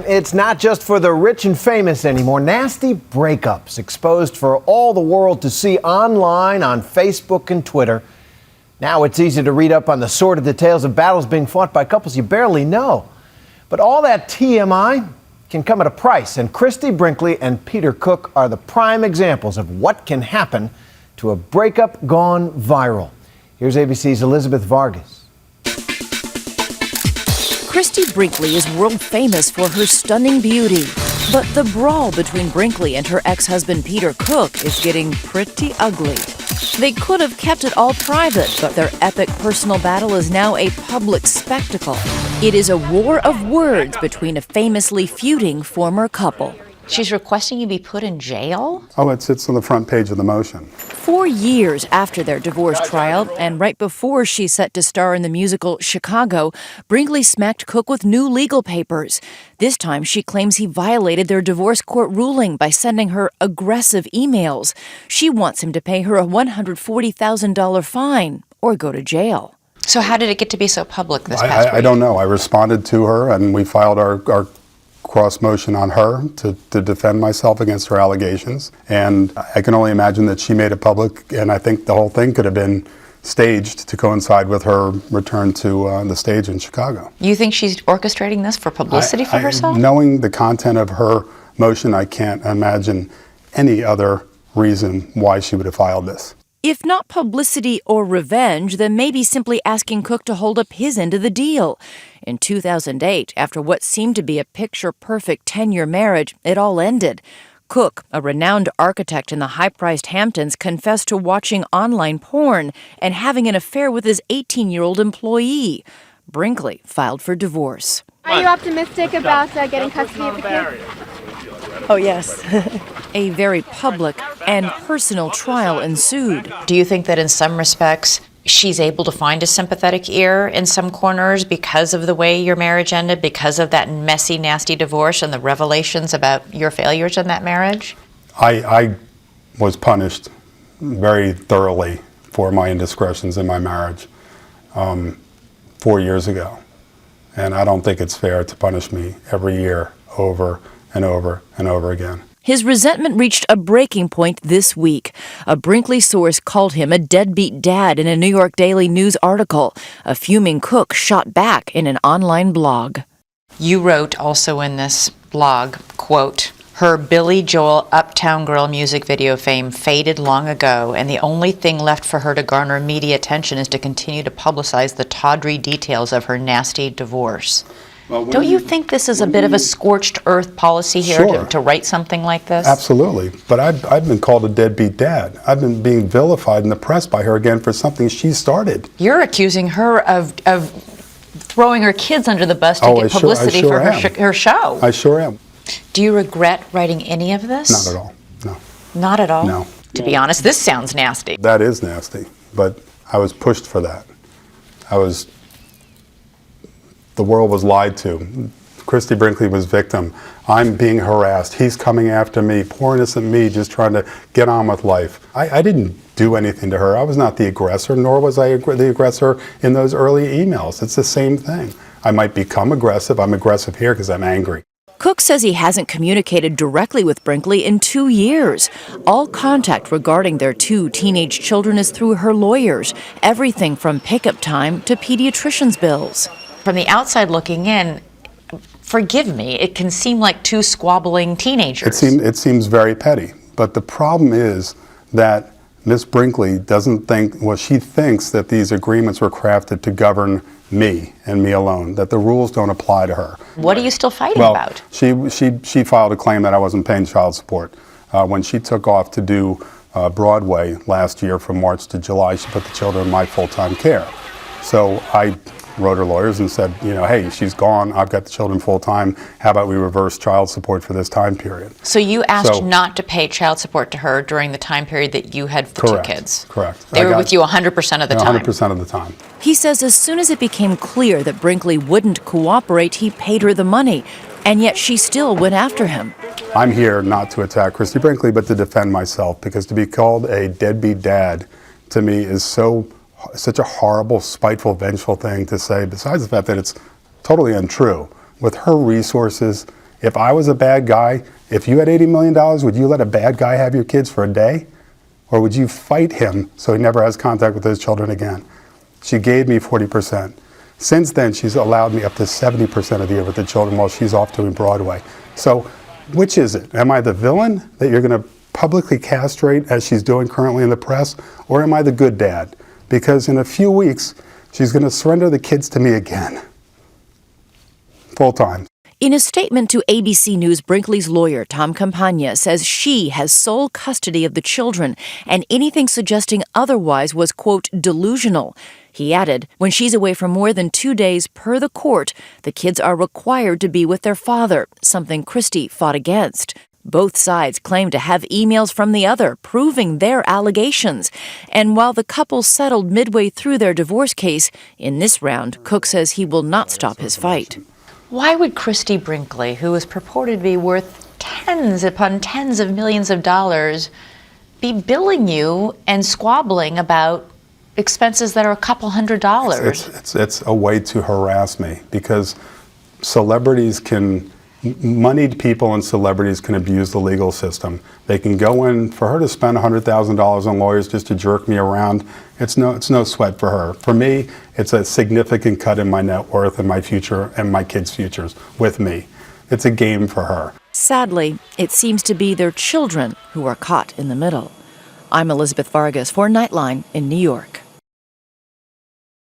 it's not just for the rich and famous anymore. Nasty breakups exposed for all the world to see online on Facebook and Twitter. Now it's easy to read up on the sordid details of battles being fought by couples you barely know. But all that TMI can come at a price, and Christie Brinkley and Peter Cook are the prime examples of what can happen to a breakup gone viral. Here's ABC's Elizabeth Vargas. Christie Brinkley is world famous for her stunning beauty. But the brawl between Brinkley and her ex-husband Peter Cook is getting pretty ugly. They could have kept it all private, but their epic personal battle is now a public spectacle. It is a war of words between a famously feuding former couple. She's requesting you be put in jail? Oh, it sits on the front page of the motion. 4 years after their divorce trial, and right before she's set to star in the musical Chicago, Brinkley smacked Cook with new legal papers. This time, she claims he violated their divorce court ruling by sending her aggressive emails. She wants him to pay her a $140,000 fine or go to jail. So how did it get to be so public this past week? I don't know. I responded to her, and we filed our cross motion on her to defend myself against her allegations. And I can only imagine that she made it public, and I think the whole thing could have been staged to coincide with her return to the stage in Chicago. You think she's orchestrating this for publicity for herself? Knowing the content of her motion, I can't imagine any other reason why she would have filed this. If not publicity or revenge, then maybe simply asking Cook to hold up his end of the deal. In 2008, after what seemed to be a picture-perfect 10-year marriage, it all ended. Cook, a renowned architect in the high-priced Hamptons, confessed to watching online porn and having an affair with his 18-year-old employee. Brinkley filed for divorce. Are you optimistic about getting custody of the kid? Oh, yes. A very public and personal trial ensued. Do you think that in some respects she's able to find a sympathetic ear in some corners because of the way your marriage ended, because of that messy, nasty divorce and the revelations about your failures in that marriage? I was punished very thoroughly for my indiscretions in my marriage 4 years ago. And I don't think it's fair to punish me every year over and over and over again. His resentment reached a breaking point this week. A Brinkley source called him a deadbeat dad in a New York Daily News article. A fuming Cook shot back in an online blog. You wrote also in this blog, quote, "Her Billy Joel Uptown Girl music video fame faded long ago, and the only thing left for her to garner media attention is to continue to publicize the tawdry details of her nasty divorce." Don't you think this is a bit of a scorched earth policy here to write something like this? Absolutely. But I've been called a deadbeat dad. I've been being vilified in the press by her again for something she started. You're accusing her of throwing her kids under the bus to get publicity for her show. I sure am. Do you regret writing any of this? Not at all, no. Not at all? No. To be honest, this sounds nasty. That is nasty, but I was pushed for that. The world was lied to. Christie Brinkley was victim. I'm being harassed. He's coming after me. Poor innocent me just trying to get on with life. I didn't do anything to her. I was not the aggressor, nor was I the aggressor in those early emails. It's the same thing. I might become aggressive. I'm aggressive here because I'm angry. Cook says he hasn't communicated directly with Brinkley in 2 years. All contact regarding their 2 teenage children is through her lawyers. Everything from pickup time to pediatrician's bills. From the outside looking in, forgive me, it can seem like 2 squabbling teenagers. It seems very petty. But the problem is that Miss Brinkley doesn't think, well, she thinks that these agreements were crafted to govern me and me alone, that the rules don't apply to her. What are you still fighting about? She filed a claim that I wasn't paying child support. When she took off to do Broadway last year from March to July, she put the children in my full-time care. So I wrote her lawyers and said, hey, she's gone. I've got the children full-time. How about we reverse child support for this time period? So you asked not to pay child support to her during the time period that you had the 2 kids? Correct. They were with you 100% of the time? 100% of the time. He says as soon as it became clear that Brinkley wouldn't cooperate, he paid her the money. And yet she still went after him. I'm here not to attack Christie Brinkley, but to defend myself, because to be called a deadbeat dad to me is such a horrible, spiteful, vengeful thing to say, besides the fact that it's totally untrue. With her resources, If I was a bad guy, if you had $80 million, would you let a bad guy have your kids for a day? Or would you fight him so he never has contact with his children again? She gave me 40%. Since then, she's allowed me up to 70% of the year with the children while she's off doing Broadway. So which is it? Am I the villain that you're going to publicly castrate as she's doing currently in the press? Or am I the good dad? Because in a few weeks, she's going to surrender the kids to me again. Full time. In a statement to ABC News, Brinkley's lawyer, Tom Campagna, says she has sole custody of the children, and anything suggesting otherwise was, quote, delusional. He added, when she's away for more than 2 days per the court, the kids are required to be with their father, something Christie fought against. Both sides claim to have emails from the other proving their allegations. And while the couple settled midway through their divorce case, in this round, Cook says he will not stop his fight. Why would Christie Brinkley, who is purported to be worth tens upon tens of millions of dollars, be billing you and squabbling about expenses that are a couple $100s? It's a way to harass me, because moneyed people and celebrities can abuse the legal system. They can go in, for her to spend $100,000 on lawyers just to jerk me around, it's no sweat for her. For me, it's a significant cut in my net worth and my future and my kids' futures with me. It's a game for her. Sadly, it seems to be their children who are caught in the middle. I'm Elizabeth Vargas for Nightline in New York.